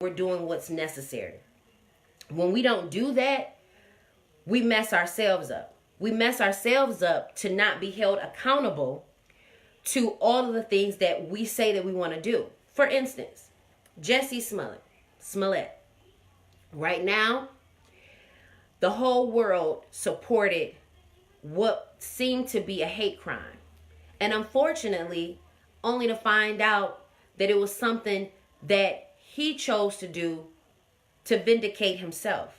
we're doing what's necessary. When we don't do that, we mess ourselves up. We mess ourselves up to not be held accountable to all of the things that we say that we want to do. For instance, Jussie Smollett. Right now, the whole world supported what seemed to be a hate crime. And unfortunately, only to find out that it was something that he chose to do to vindicate himself.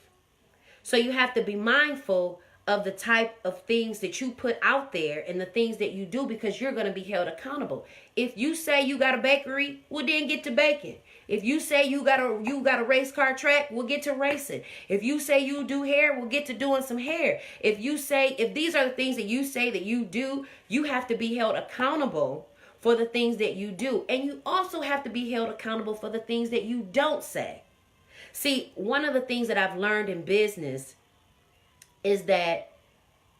So you have to be mindful of the type of things that you put out there and the things that you do, because you're going to be held accountable. If you say you got a bakery, well, then get to baking. If you say you got a race car track, we'll get to racing. If you say you do hair, we'll get to doing some hair. If these are the things that you say that you do, you have to be held accountable for the things that you do. And you also have to be held accountable for the things that you don't say. See, one of the things that I've learned in business is that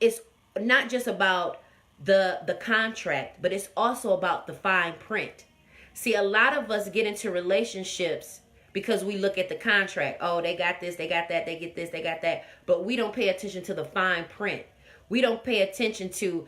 it's not just about the contract, but it's also about the fine print. See, a lot of us get into relationships because we look at the contract. Oh, they got this, they got that, they get this, they got that. But we don't pay attention to the fine print. We don't pay attention to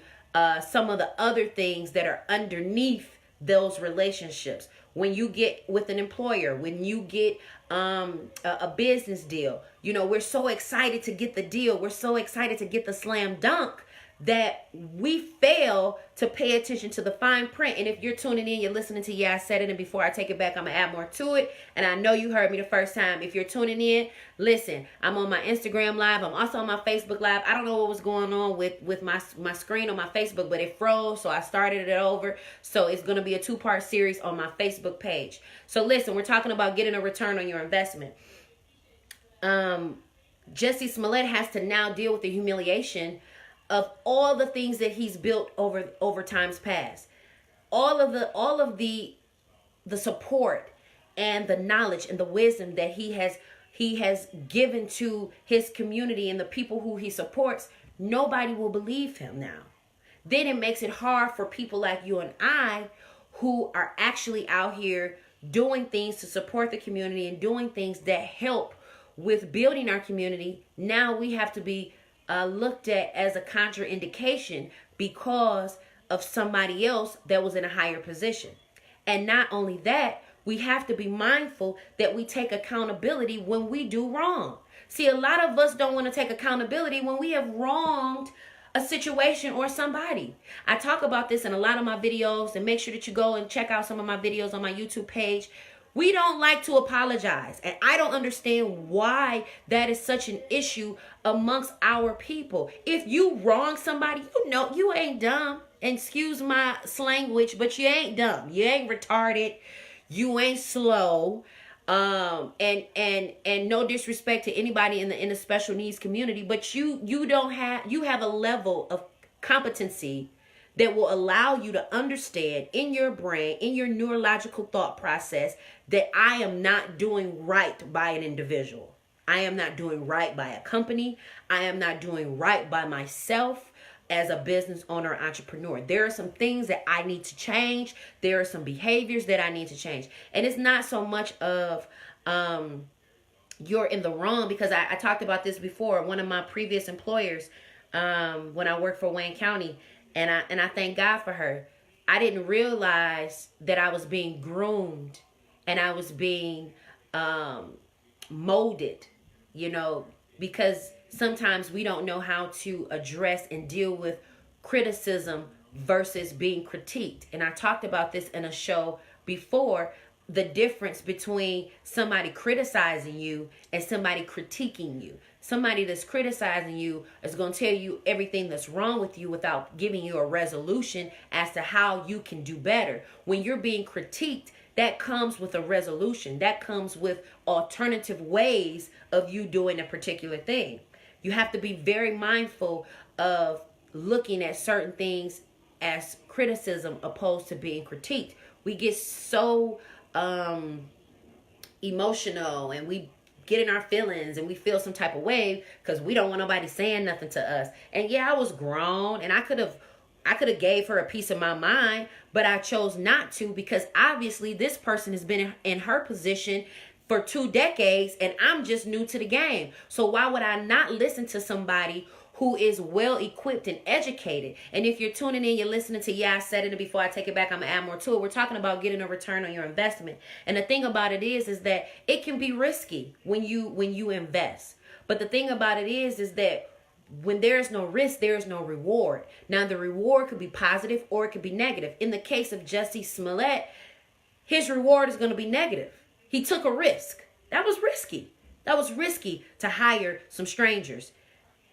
some of the other things that are underneath those relationships. When you get with an employer, when you get a business deal, we're so excited to get the deal. We're so excited to get the slam dunk that we fail to pay attention to the fine print. And if you're tuning in, you're listening to I Said It, and before I take it back, I'm going to add more to it. And I know you heard me the first time. If you're tuning in, listen, I'm on my Instagram Live. I'm also on my Facebook Live. I don't know what was going on with my screen on my Facebook, but it froze, so I started it over. So it's going to be a 2-part series on my Facebook page. So listen, we're talking about getting a return on your investment. Jussie Smollett has to now deal with the humiliation of all the things that he's built over times past. All of the support and the knowledge and the wisdom that he has given to his community and the people who he supports, nobody will believe him now. Then it makes it hard for people like you and I, who are actually out here doing things to support the community and doing things that help with building our community. Now we have to be looked at as a contraindication because of somebody else that was in a higher position. And not only that, we have to be mindful that we take accountability when we do wrong. See, a lot of us don't want to take accountability when we have wronged a situation or somebody. I talk about this in a lot of my videos, and make sure that you go and check out some of my videos on my YouTube page. We don't like to apologize, and I don't understand why that is such an issue amongst our people. If you wrong somebody, you ain't dumb. Excuse my language, but you ain't dumb. You ain't retarded. You ain't slow. And no disrespect to anybody in the special needs community, but you have a level of competency that will allow you to understand in your brain, in your neurological thought process, that I am not doing right by an individual. I am not doing right by a company. I am not doing right by myself as a business owner or entrepreneur. There are some things that I need to change. There are some behaviors that I need to change. And it's not so much of you're in the wrong, because I talked about this before. One of my previous employers, when I worked for Wayne County, and I thank God for her, I didn't realize that I was being groomed and I was being molded, because sometimes we don't know how to address and deal with criticism versus being critiqued. And I talked about this in a show before, the difference between somebody criticizing you and somebody critiquing you. Somebody that's criticizing you is going to tell you everything that's wrong with you without giving you a resolution as to how you can do better. When you're being critiqued, that comes with a resolution. That comes with alternative ways of you doing a particular thing. You have to be very mindful of looking at certain things as criticism opposed to being critiqued. We get so emotional and we get in our feelings and we feel some type of way because we don't want nobody saying nothing to us. And yeah, I was grown and I could have gave her a piece of my mind, but I chose not to, because obviously this person has been in her position for 2 decades and I'm just new to the game. So why would I not listen to somebody who is well equipped and educated? And if you're tuning in, you're listening to, I said it, and before I take it back, I'm gonna add more to it. We're talking about getting a return on your investment. And the thing about it is that it can be risky when you invest. But the thing about it is that when there's no risk, there's no reward. Now, the reward could be positive or it could be negative. In the case of Jussie Smollett, his reward is going to be negative. He took a risk. That was risky. That was risky to hire some strangers,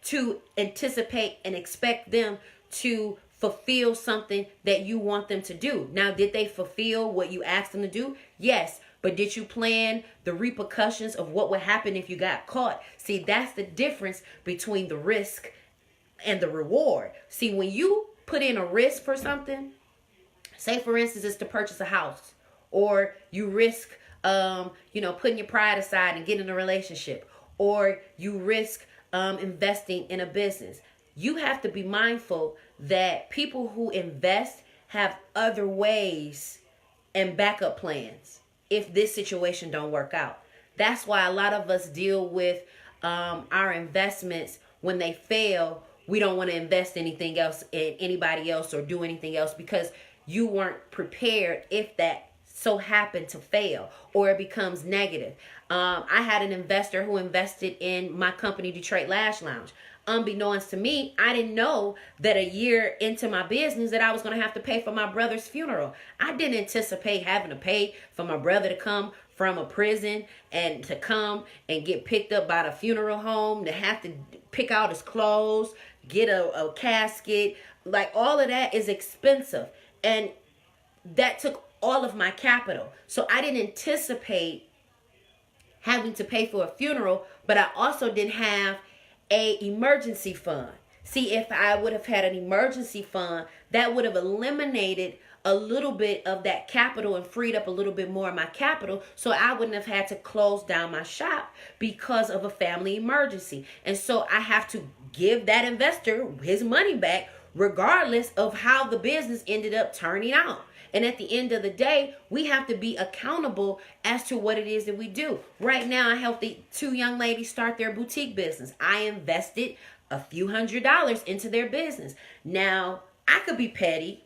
to anticipate and expect them to fulfill something that you want them to do. Now, did they fulfill what you asked them to do? Yes. But did you plan the repercussions of what would happen if you got caught? See, that's the difference between the risk and the reward. See, when you put in a risk for something, say for instance, it's to purchase a house, or you risk, putting your pride aside and getting in a relationship, or you risk investing in a business. You have to be mindful that people who invest have other ways and backup plans if this situation don't work out. That's why a lot of us deal with our investments when they fail. We don't want to invest anything else in anybody else or do anything else because you weren't prepared if that so happened to fail or it becomes negative. I had an investor who invested in my company, Detroit Lash Lounge. Unbeknownst to me, I didn't know that a year into my business that I was going to have to pay for my brother's funeral. I didn't anticipate having to pay for my brother to come from a prison and to come and get picked up by the funeral home, to have to pick out his clothes, get a casket. Like, all of that is expensive. And that took all of my capital. So I didn't anticipate having to pay for a funeral, but I also didn't have a emergency fund. See, if I would have had an emergency fund, that would have eliminated a little bit of that capital and freed up a little bit more of my capital, so I wouldn't have had to close down my shop because of a family emergency. And so I have to give that investor his money back regardless of how the business ended up turning out. And at the end of the day, we have to be accountable as to what it is that we do. Right now, I helped the 2 young ladies start their boutique business. I invested a few $100s into their business. Now, I could be petty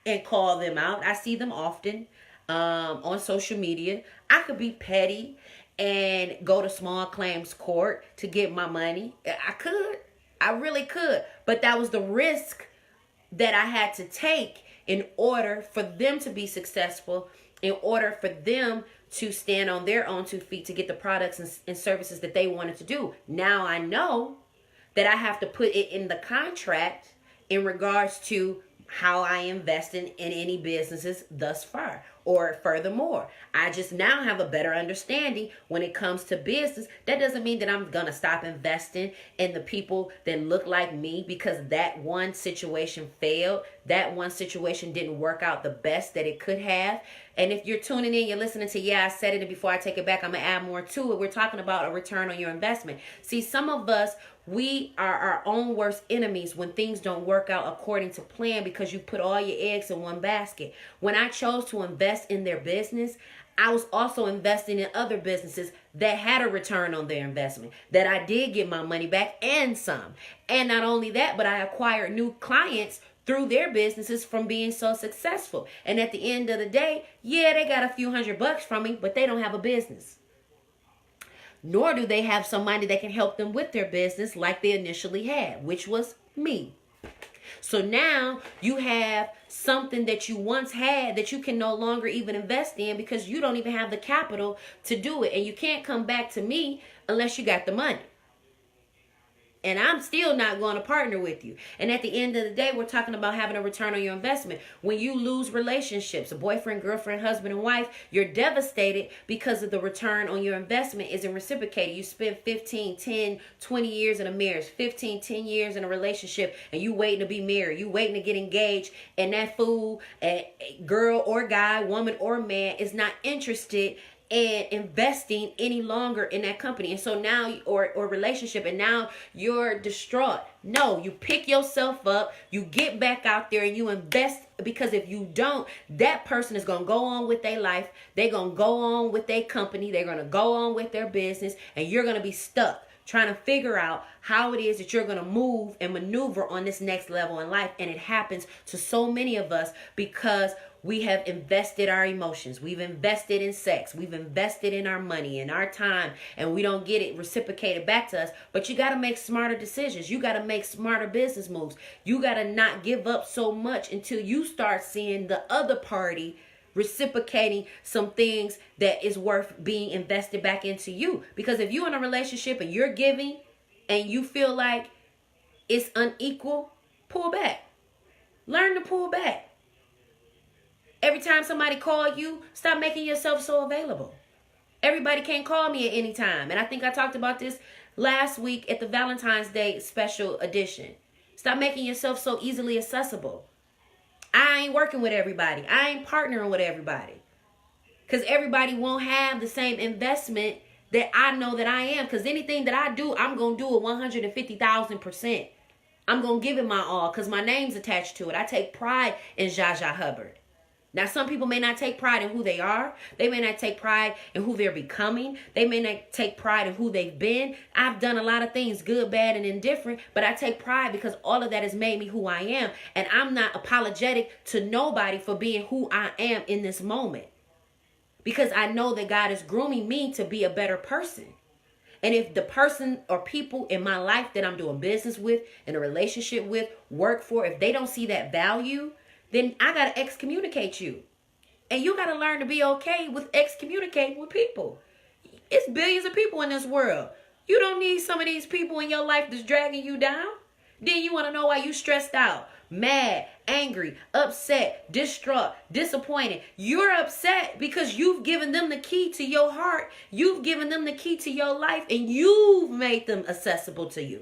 and call them out. I see them often on social media. I could be petty and go to small claims court to get my money. I could. I really could. But that was the risk that I had to take in order for them to be successful, in order for them to stand on their own 2 feet to get the products and services that they wanted to do. Now I know that I have to put it in the contract in regards to how I invest in any businesses thus far. Or furthermore, I just now have a better understanding when it comes to business. That doesn't mean that I'm going to stop investing in the people that look like me because that one situation failed. That one situation didn't work out the best that it could have. And if you're tuning in, you're listening to, I said it, and before I take it back, I'm going to add more to it. We're talking about a return on your investment. See, some of us, we are our own worst enemies when things don't work out according to plan because you put all your eggs in one basket. When I chose to invest in their business, I was also investing in other businesses that had a return on their investment, that I did get my money back and some. And not only that, but I acquired new clients through their businesses from being so successful. And at the end of the day, they got a few $100 from me, but they don't have a business. Nor do they have somebody that can help them with their business like they initially had, which was me. So now you have something that you once had that you can no longer even invest in because you don't even have the capital to do it. And you can't come back to me unless you got the money. And I'm still not going to partner with you. And at the end of the day, we're talking about having a return on your investment. When you lose relationships, a boyfriend, girlfriend, husband, and wife, you're devastated because of the return on your investment isn't reciprocated. You spend 15, 10, 20 years in a marriage, 15, 10 years in a relationship, and you waiting to be married. You waiting to get engaged, and that fool, girl or guy, woman or man, is not interested and investing any longer in that company. And so now, or relationship, and now you're distraught. No, you pick yourself up, you get back out there and you invest, because if you don't, that person is going to go on with their life. They're going to go on with their company. They're going to go on with their business, and you're going to be stuck trying to figure out how it is that you're going to move and maneuver on this next level in life. And it happens to so many of us because we have invested our emotions. We've invested in sex. We've invested in our money and our time, and we don't get it reciprocated back to us. But you got to make smarter decisions. You got to make smarter business moves. You got to not give up so much until you start seeing the other party reciprocating some things that is worth being invested back into you. Because if you're in a relationship and you're giving and you feel like it's unequal, pull back. Learn to pull back. Every time somebody call you, stop making yourself so available. Everybody can't call me at any time. And I think I talked about this last week at the Valentine's Day special edition. Stop making yourself so easily accessible. I ain't working with everybody. I ain't partnering with everybody. Because everybody won't have the same investment that I know that I am. Because anything that I do, I'm going to do it 150,000%. I'm going to give it my all because my name's attached to it. I take pride in Zsa Zsa Hubbard. Now, some people may not take pride in who they are. They may not take pride in who they're becoming. They may not take pride in who they've been. I've done a lot of things, good, bad, and indifferent, but I take pride because all of that has made me who I am. And I'm not apologetic to nobody for being who I am in this moment, because I know that God is grooming me to be a better person. And if the person or people in my life that I'm doing business with, in a relationship with, work for, if they don't see that value, then I got to excommunicate you. And you got to learn to be okay with excommunicating with people. It's billions of people in this world. You don't need some of these people in your life that's dragging you down. Then you want to know why you stressed out, mad, angry, upset, distraught, disappointed. You're upset because you've given them the key to your heart. You've given them the key to your life, and you've made them accessible to you.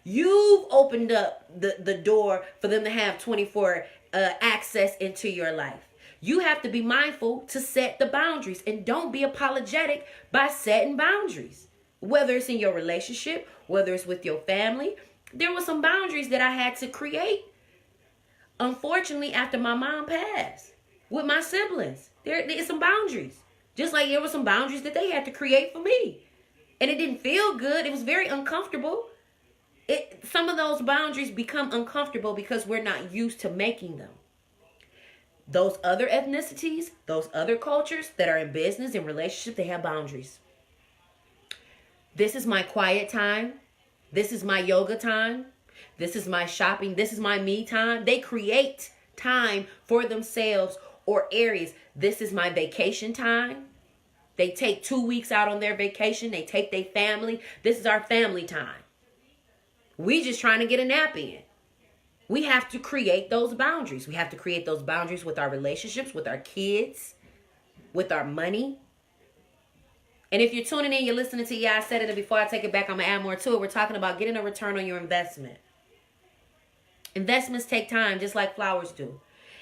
You've opened up the door for them to have 24 access into your life. You have to be mindful to set the boundaries, and don't be apologetic by setting boundaries. Whether it's in your relationship, whether it's with your family. There were some boundaries that I had to create, unfortunately, after my mom passed, with my siblings. There's some boundaries. Just like there were some boundaries that they had to create for me. And it didn't feel good. It was very uncomfortable. Some of those boundaries become uncomfortable because we're not used to making them. Those other ethnicities, those other cultures that are in business and relationship, they have boundaries. This is my quiet time. This is my yoga time. This is my shopping. This is my me time. They create time for themselves or areas. This is my vacation time. They take 2 weeks out on their vacation. They take their family. This is our family time. We just trying to get a nap in. We have to create those boundaries. We have to create those boundaries with our relationships, with our kids, with our money. And if you're tuning in, you're listening to I Said It, and before I take it back, I'm going to add more to it. We're talking about getting a return on your investment. Investments take time, just like flowers do.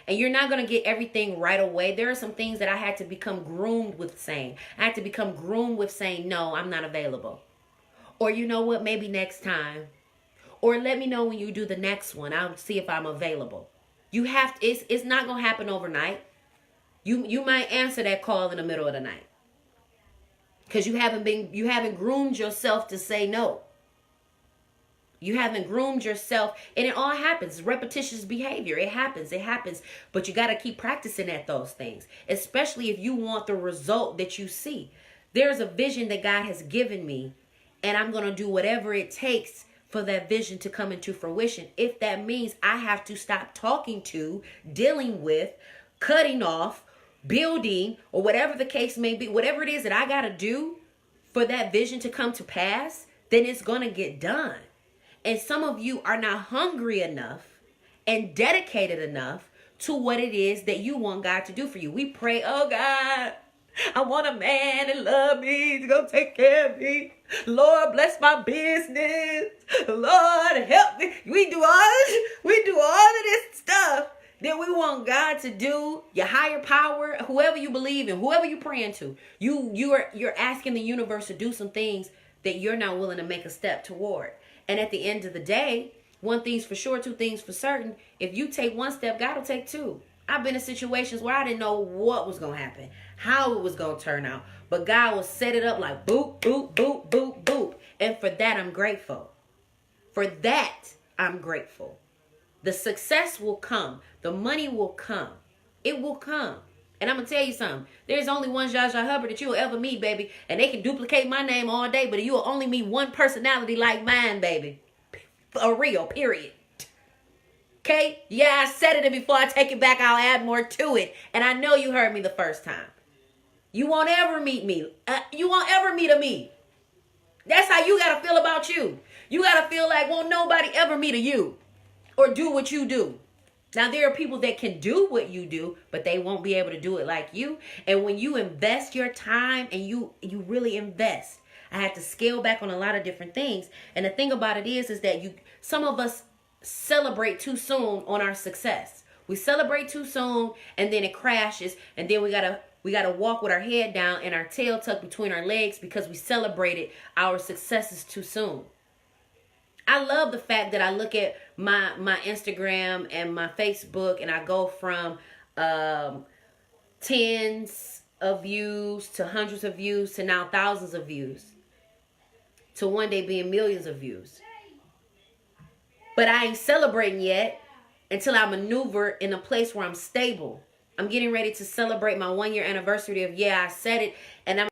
And you're not going to get everything right away. There are some things that I had to become groomed with saying. I had to become groomed with saying, no, I'm not available. Or you know what, maybe next time. Or let me know when you do the next one. I'll see if I'm available. You have to, it's not going to happen overnight. You might answer that call in the middle of the night. Because you haven't groomed yourself to say no. You haven't groomed yourself, and it all happens. Repetitious behavior. It happens. But you got to keep practicing at those things, especially if you want the result that you see. There's a vision that God has given me, and I'm going to do whatever it takes for that vision to come into fruition. If that means I have to stop talking to, dealing with, cutting off, building, or whatever the case may be, whatever it is that I got to do for that vision to come to pass, then it's going to get done. And some of you are not hungry enough and dedicated enough to what it is that you want God to do for you. We pray, oh God, I want a man to love me, to go take care of me. Lord, bless my business. Lord, help me. We do all of this stuff. Then we want God to do, your higher power, whoever you believe in, whoever you praying to. You're asking the universe to do some things that you're not willing to make a step toward. And at the end of the day, one thing's for sure, two things for certain. If you take one step, God will take two. I've been in situations where I didn't know what was going to happen, how it was going to turn out. But God will set it up like boop, boop, boop, boop, boop. And for that, I'm grateful. For that, I'm grateful. The success will come. The money will come. It will come. And I'm going to tell you something. There's only one Zsa Zsa Hubbard that you'll ever meet, baby. And they can duplicate my name all day, but you'll only meet one personality like mine, baby. For real, period. Okay? Yeah, I said it, and before I take it back, I'll add more to it. And I know you heard me the first time. You won't ever meet me. You won't ever meet a me. That's how you got to feel about you. You got to feel like, won't nobody ever meet a you or do what you do. Now, there are people that can do what you do, but they won't be able to do it like you. And when you invest your time and you really invest, I had to scale back on a lot of different things. And the thing about it is that some of us celebrate too soon on our success. We celebrate too soon and then it crashes. And then we gotta walk with our head down and our tail tucked between our legs because we celebrated our successes too soon. I love the fact that I look at my Instagram and my Facebook and I go from tens of views to hundreds of views to now thousands of views to one day being millions of views. But I ain't celebrating yet until I maneuver in a place where I'm stable. I'm getting ready to celebrate my 1-year anniversary of Yeah, I Said It, and I'm